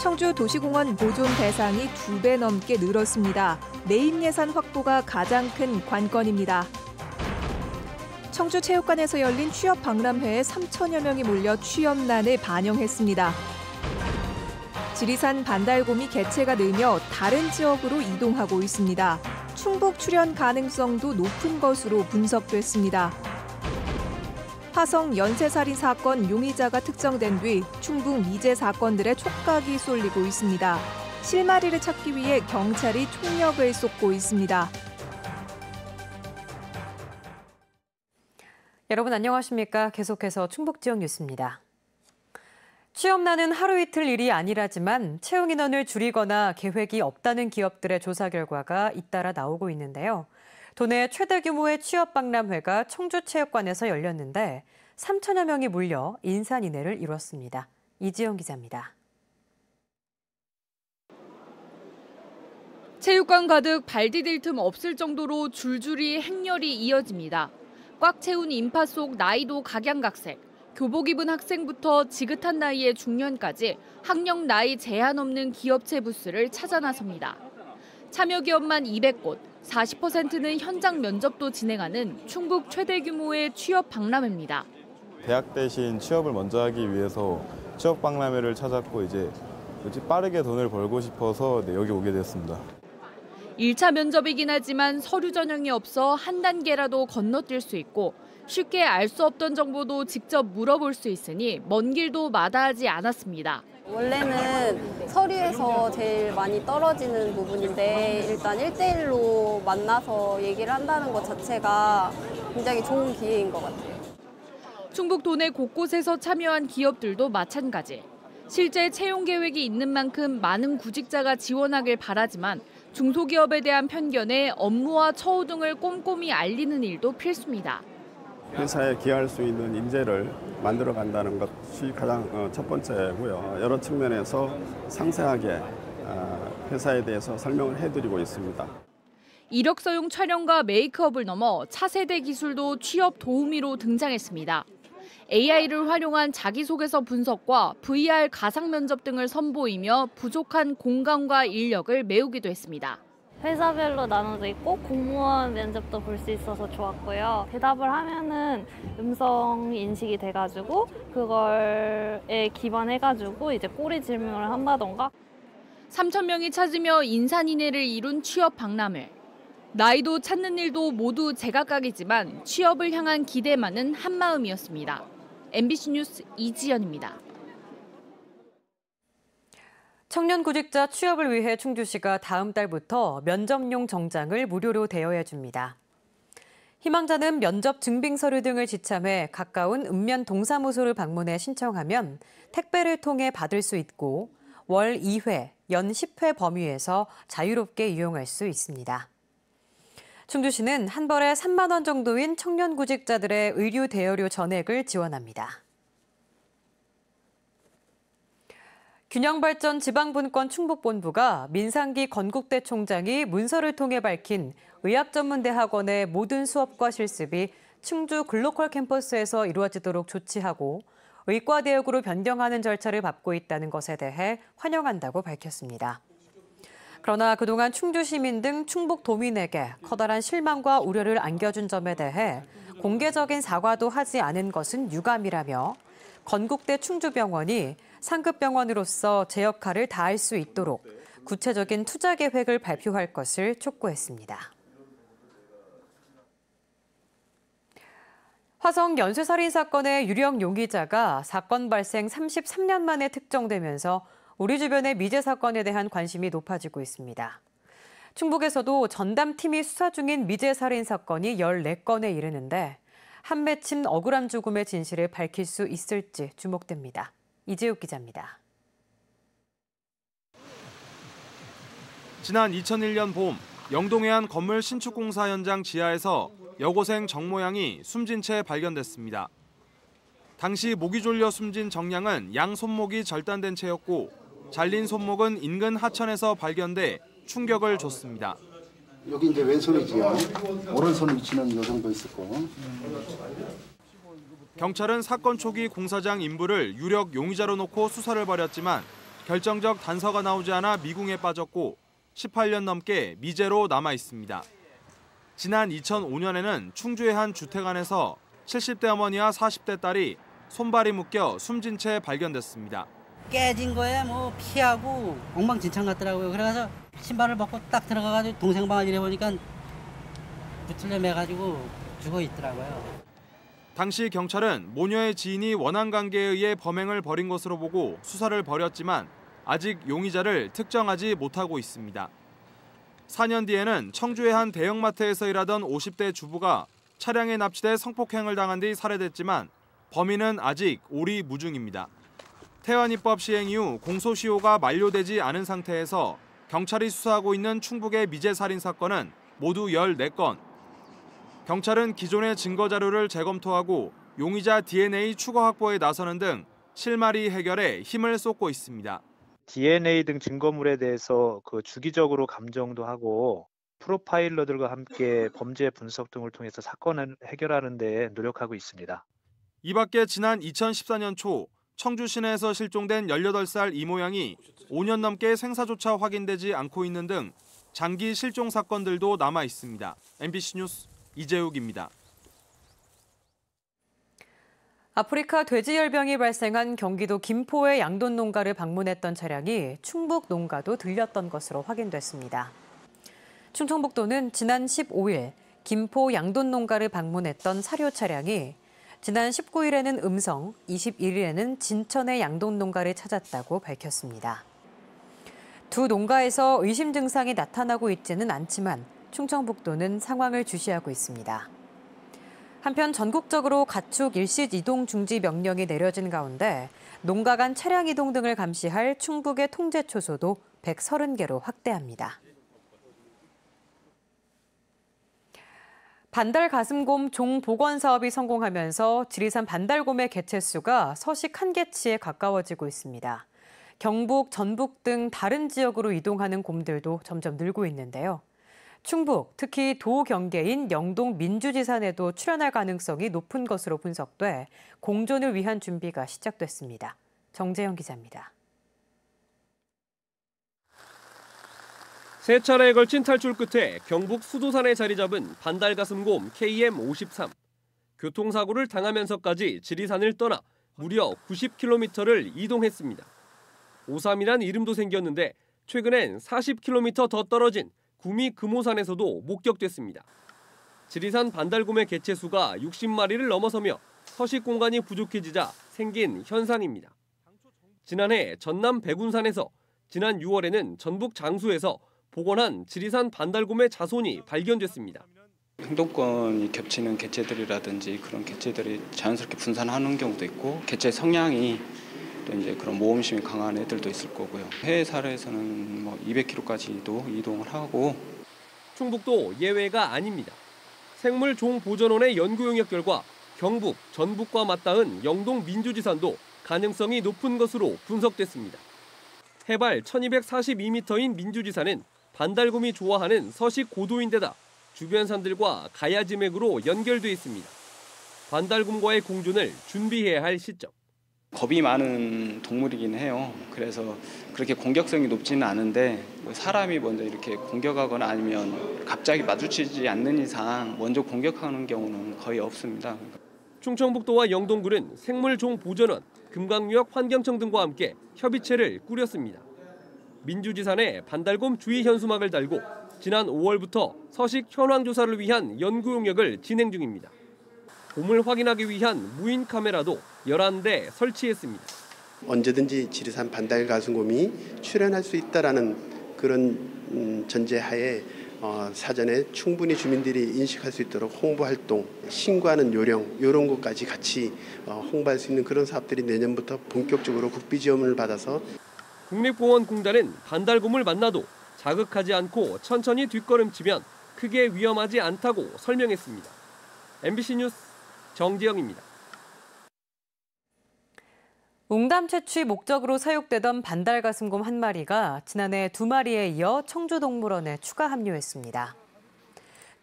청주 도시공원 보존 대상이 2배 넘게 늘었습니다. 내임 예산 확보가 가장 큰 관건입니다. 청주체육관에서 열린 취업 박람회에 3천여 명이 몰려 취업난을 반영했습니다. 지리산 반달곰이 개체가 늘며 다른 지역으로 이동하고 있습니다. 충북 출현 가능성도 높은 것으로 분석됐습니다. 화성 연쇄살인 사건 용의자가 특정된 뒤 충북 미제 사건들의 촉각이 쏠리고 있습니다. 실마리를 찾기 위해 경찰이 총력을 쏟고 있습니다. 여러분 안녕하십니까? 계속해서 충북 지역 뉴스입니다. 취업난은 하루 이틀 일이 아니라지만 채용 인원을 줄이거나 계획이 없다는 기업들의 조사 결과가 잇따라 나오고 있는데요. 도내 최대 규모의 취업 박람회가 청주체육관에서 열렸는데 3천여 명이 몰려 인산인해를 이뤘습니다. 이지영 기자입니다. 체육관 가득 발 디딜 틈 없을 정도로 줄줄이 행렬이 이어집니다. 꽉 채운 인파 속 나이도 각양각색, 교복 입은 학생부터 지긋한 나이의 중년까지 학력 나이 제한 없는 기업체 부스를 찾아 나섭니다. 참여 기업만 200곳, 40%는 현장 면접도 진행하는 충북 최대 규모의 취업 박람회입니다. 대학 대신 취업을 먼저 하기 위해서 취업 박람회를 찾았고 이제 빠르게 돈을 벌고 싶어서 여기 오게 됐습니다. 1차 면접이긴 하지만 서류 전형이 없어 한 단계라도 건너뛸 수 있고 쉽게 알 수 없던 정보도 직접 물어볼 수 있으니 먼 길도 마다하지 않았습니다. 원래는 서류에서 제일 많이 떨어지는 부분인데 일단 1대1로 만나서 얘기를 한다는 것 자체가 굉장히 좋은 기회인 것 같아요. 충북 도내 곳곳에서 참여한 기업들도 마찬가지. 실제 채용 계획이 있는 만큼 많은 구직자가 지원하길 바라지만 중소기업에 대한 편견에 업무와 처우 등을 꼼꼼히 알리는 일도 필수입니다. 회사에 기여할 수 있는 인재를 만들어 간다는 것이 가장 첫 번째고요. 여러 측면에서 상세하게 회사에 대해서 설명을 해드리고 있습니다. 이력서용 촬영과 메이크업을 넘어 차세대 기술도 취업 도우미로 등장했습니다. AI를 활용한 자기소개서 분석과 VR 가상 면접 등을 선보이며 부족한 공간과 인력을 메우기도 했습니다. 회사별로 나눠져 있고 공무원 면접도 볼 수 있어서 좋았고요. 대답을 하면은 음성 인식이 돼가지고 그걸에 기반해가지고 이제 꼬리 질문을 한다던가. 3천 명이 찾으며 인산인해를 이룬 취업 박람회. 나이도 찾는 일도 모두 제각각이지만 취업을 향한 기대만은 한마음이었습니다. MBC 뉴스 이지연입니다. 청년 구직자 취업을 위해 충주시가 다음 달부터 면접용 정장을 무료로 대여해 줍니다. 희망자는 면접 증빙 서류 등을 지참해 가까운 읍면 동사무소를 방문해 신청하면 택배를 통해 받을 수 있고 월 2회, 연 10회 범위에서 자유롭게 이용할 수 있습니다. 충주시는 한 벌에 3만 원 정도인 청년 구직자들의 의류 대여료 전액을 지원합니다. 균형발전 지방분권 충북본부가 민상기 건국대 총장이 문서를 통해 밝힌 의학전문대학원의 모든 수업과 실습이 충주 글로컬 캠퍼스에서 이루어지도록 조치하고 의과대학으로 변경하는 절차를 밟고 있다는 것에 대해 환영한다고 밝혔습니다. 그러나 그동안 충주 시민 등 충북 도민에게 커다란 실망과 우려를 안겨준 점에 대해 공개적인 사과도 하지 않은 것은 유감이라며 건국대 충주병원이 상급병원으로서 제 역할을 다할 수 있도록 구체적인 투자 계획을 발표할 것을 촉구했습니다. 화성 연쇄살인 사건의 유력 용의자가 사건 발생 33년 만에 특정되면서 우리 주변의 미제 사건에 대한 관심이 높아지고 있습니다. 충북에서도 전담팀이 수사 중인 미제 살인 사건이 14건에 이르는데 한 맺힌 억울한 죽음의 진실을 밝힐 수 있을지 주목됩니다. 이재욱 기자입니다. 지난 2001년 봄 영동의 한 건물 신축 공사 현장 지하에서 여고생 정모양이 숨진 채 발견됐습니다. 당시 목이 졸려 숨진 정양은 양 손목이 절단된 채였고 잘린 손목은 인근 하천에서 발견돼 충격을 줬습니다. 여기 이제 왼손이지요. 오른손 위치는 이 정도 있을 거고. 경찰은 사건 초기 공사장 인부를 유력 용의자로 놓고 수사를 벌였지만 결정적 단서가 나오지 않아 미궁에 빠졌고 18년 넘게 미제로 남아 있습니다. 지난 2005년에는 충주의 한 주택 안에서 70대 어머니와 40대 딸이 손발이 묶여 숨진 채 발견됐습니다. 깨진 거에 뭐 피하고 엉망진창 같더라고요. 그래서 신발을 벗고 딱 들어가가지고 동생 방을 이래보니까 붙을려 매가지고 죽어 있더라고요. 당시 경찰은 모녀의 지인이 원한 관계에 의해 범행을 벌인 것으로 보고 수사를 벌였지만 아직 용의자를 특정하지 못하고 있습니다. 4년 뒤에는 청주의 한 대형마트에서 일하던 50대 주부가 차량에 납치돼 성폭행을 당한 뒤 살해됐지만 범인은 아직 오리무중입니다. 태완입법 시행 이후 공소시효가 만료되지 않은 상태에서 경찰이 수사하고 있는 충북의 미제 살인 사건은 모두 14건. 경찰은 기존의 증거 자료를 재검토하고 용의자 DNA 추가 확보에 나서는 등 실마리 해결에 힘을 쏟고 있습니다. DNA 등 증거물에 대해서 주기적으로 감정도 하고 프로파일러들과 함께 범죄 분석 등을 통해서 사건을 해결하는 데 노력하고 있습니다. 이 밖에 지난 2014년 초 청주 시내에서 실종된 18살 이 모양이 5년 넘게 생사조차 확인되지 않고 있는 등 장기 실종 사건들도 남아 있습니다. MBC 뉴스 이재욱입니다. 아프리카 돼지열병이 발생한 경기도 김포의 양돈 농가를 방문했던 차량이 충북 농가도 들렸던 것으로 확인됐습니다. 충청북도는 지난 15일 김포 양돈 농가를 방문했던 사료 차량이 지난 19일에는 음성, 21일에는 진천의 양돈 농가를 찾았다고 밝혔습니다. 두 농가에서 의심 증상이 나타나고 있지는 않지만 충청북도는 상황을 주시하고 있습니다. 한편 전국적으로 가축 일시 이동 중지 명령이 내려진 가운데 농가 간 차량 이동 등을 감시할 충북의 통제 초소도 130개로 확대합니다. 반달 가슴곰 종 복원 사업이 성공하면서 지리산 반달곰의 개체수가 서식 한계치에 가까워지고 있습니다. 경북, 전북 등 다른 지역으로 이동하는 곰들도 점점 늘고 있는데요. 충북, 특히 도경계인 영동 민주지산에도 출현할 가능성이 높은 것으로 분석돼 공존을 위한 준비가 시작됐습니다. 정재영 기자입니다. 세 차례에 걸친 탈출 끝에 경북 수도산에 자리 잡은 반달가슴곰 KM53. 교통사고를 당하면서까지 지리산을 떠나 무려 90km를 이동했습니다. 53이란 이름도 생겼는데 최근엔 40km 더 떨어진 구미 금오산에서도 목격됐습니다. 지리산 반달곰의 개체수가 60마리를 넘어서며 서식 공간이 부족해지자 생긴 현상입니다. 지난해 전남 백운산에서 지난 6월에는 전북 장수에서 복원한 지리산 반달곰의 자손이 발견됐습니다. 행동권이 겹치는 개체들이라든지 그런 개체들이 자연스럽게 분산하는 경우도 있고 개체 성향이 이제 그런 모험심이 강한 애들도 있을 거고요. 해외 사례에서는 뭐 200km까지도 이동을 하고. 충북도 예외가 아닙니다. 생물종보전원의 연구 용역 결과 경북, 전북과 맞닿은 영동 민주지산도 가능성이 높은 것으로 분석됐습니다. 해발 1242m인 민주지산은 반달곰이 좋아하는 서식 고도인데다 주변 산들과 가야지맥으로 연결돼 있습니다. 반달곰과의 공존을 준비해야 할 시점. 겁이 많은 동물이긴 해요. 그래서 그렇게 공격성이 높지는 않은데 사람이 먼저 이렇게 공격하거나 아니면 갑자기 마주치지 않는 이상 먼저 공격하는 경우는 거의 없습니다. 충청북도와 영동군은 생물종보전원, 금강유역 환경청 등과 함께 협의체를 꾸렸습니다. 민주지산에 반달곰 주의 현수막을 달고 지난 5월부터 서식 현황 조사를 위한 연구 용역을 진행 중입니다. 곰을 확인하기 위한 무인 카메라도 11대 설치했습니다. 언제든지 지리산 반달가슴곰이 출현할 수 있다라는 그런 전제하에 사전에 충분히 주민들이 인식할 수 있도록 홍보활동, 신고하는 요령 이런 것까지 같이 홍보할 수 있는 그런 사업들이 내년부터 본격적으로 국비 지원을 받아서 국립공원공단은 반달곰을 만나도 자극하지 않고 천천히 뒷걸음치면 크게 위험하지 않다고 설명했습니다. MBC 뉴스 정지영입니다. 웅담 채취 목적으로 사육되던 반달가슴곰 한 마리가 지난해 2마리에 이어 청주동물원에 추가 합류했습니다.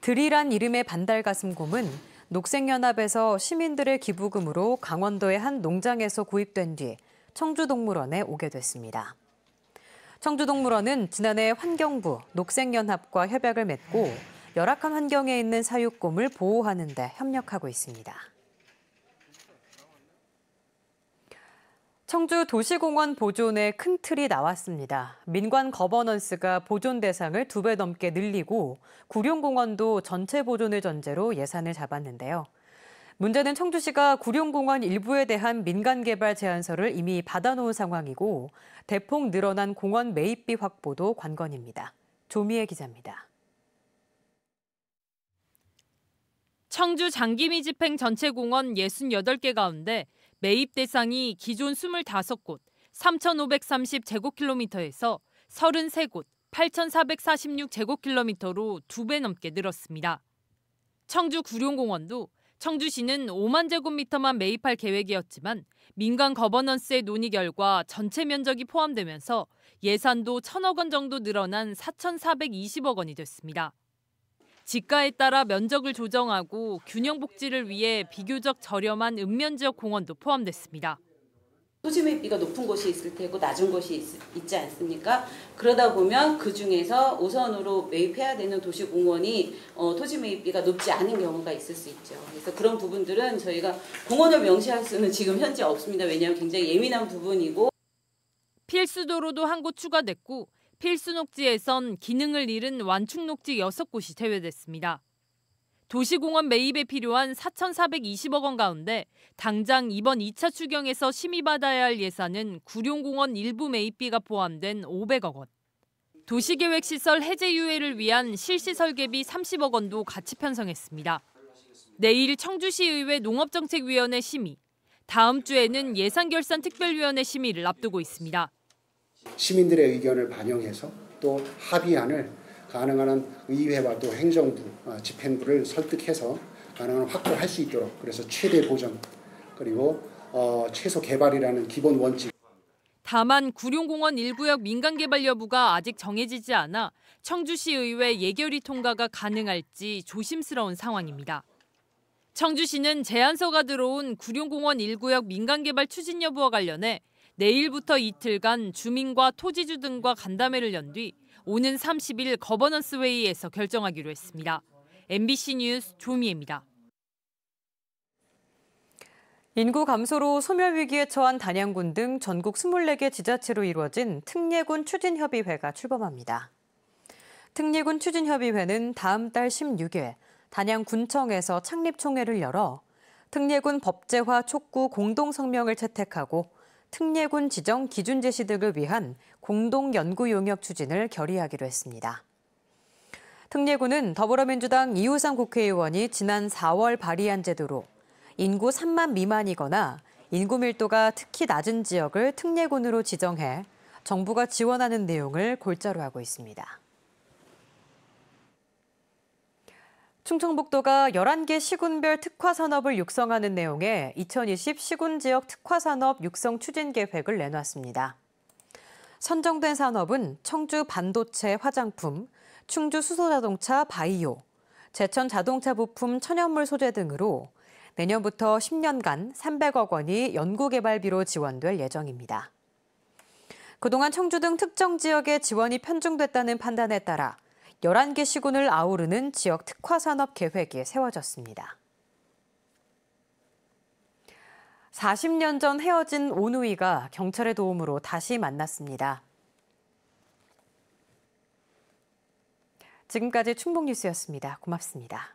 들이란 이름의 반달가슴곰은 녹색연합에서 시민들의 기부금으로 강원도의 한 농장에서 구입된 뒤 청주동물원에 오게 됐습니다. 청주동물원은 지난해 환경부, 녹색연합과 협약을 맺고 열악한 환경에 있는 사육곰을 보호하는 데 협력하고 있습니다. 청주 도시공원 보존에 큰 틀이 나왔습니다. 민관 거버넌스가 보존 대상을 2배 넘게 늘리고 구룡공원도 전체 보존을 전제로 예산을 잡았는데요. 문제는 청주시가 구룡공원 일부에 대한 민간개발 제안서를 이미 받아놓은 상황이고 대폭 늘어난 공원 매입비 확보도 관건입니다. 조미애 기자입니다. 청주 장기미 집행 전체 공원 68개 가운데 매입 대상이 기존 25곳, 3,530제곱킬로미터에서 33곳, 8,446제곱킬로미터로 2배 넘게 늘었습니다. 청주 구룡공원도 청주시는 5만 제곱미터만 매입할 계획이었지만 민간 거버넌스의 논의 결과 전체 면적이 포함되면서 예산도 1,000억 원 정도 늘어난 4,420억 원이 됐습니다. 지가에 따라 면적을 조정하고 균형 복지를 위해 비교적 저렴한 읍면지역 공원도 포함됐습니다. 토지 매입비가 높은 곳이 있을 테고 낮은 곳이 있지 않습니까? 그러다 보면 그중에서 우선으로 매입해야 되는 도시공원이 토지 매입비가 높지 않은 경우가 있을 수 있죠. 그래서 그런 부분들은 저희가 공원을 명시할 수는 지금 현재 없습니다. 왜냐하면 굉장히 예민한 부분이고. 필수도로도 한 곳 추가됐고 필수 녹지에선 기능을 잃은 완충 녹지 6곳이 제외됐습니다. 도시공원 매입에 필요한 4,420억 원 가운데 당장 이번 2차 추경에서 심의받아야 할 예산은 구룡공원 일부 매입비가 포함된 500억 원. 도시계획시설 해제 유예를 위한 실시 설계비 30억 원도 같이 편성했습니다. 내일 청주시의회 농업정책위원회 심의, 다음 주에는 예산결산특별위원회 심의를 앞두고 있습니다. 시민들의 의견을 반영해서 또 합의안을 가능한 한 의회와 또 행정부, 집행부를 설득해서 가능한 확보할 수 있도록 그래서 최대 보전 그리고 최소 개발이라는 기본 원칙. 다만 구룡공원 1구역 민간개발 여부가 아직 정해지지 않아 청주시의회 예결위 통과가 가능할지 조심스러운 상황입니다. 청주시는 제안서가 들어온 구룡공원 1구역 민간개발 추진 여부와 관련해 내일부터 이틀간 주민과 토지주 등과 간담회를 연 뒤 오는 30일 거버넌스 회의에서 결정하기로 했습니다. MBC 뉴스 조미애입니다. 인구 감소로 소멸 위기에 처한 단양군 등 전국 24개 지자체로 이루어진 특례군 추진협의회가 출범합니다. 특례군 추진협의회는 다음 달 16일 단양군청에서 창립총회를 열어 특례군 법제화 촉구 공동성명을 채택하고 특례군 지정 기준 제시 등을 위한 공동 연구 용역 추진을 결의하기로 했습니다. 특례군은 더불어민주당 이우상 국회의원이 지난 4월 발의한 제도로 인구 3만 미만이거나 인구 밀도가 특히 낮은 지역을 특례군으로 지정해 정부가 지원하는 내용을 골자로 하고 있습니다. 충청북도가 11개 시군별 특화산업을 육성하는 내용의 2020 시군지역 특화산업 육성 추진 계획을 내놨습니다. 선정된 산업은 청주 반도체 화장품, 충주 수소자동차 바이오, 제천 자동차 부품 천연물 소재 등으로 내년부터 10년간 300억 원이 연구개발비로 지원될 예정입니다. 그동안 청주 등 특정 지역에 지원이 편중됐다는 판단에 따라 11개 시군을 아우르는 지역 특화산업 계획이 세워졌습니다. 40년 전 헤어진 오누이가 경찰의 도움으로 다시 만났습니다. 지금까지 충북뉴스였습니다. 고맙습니다.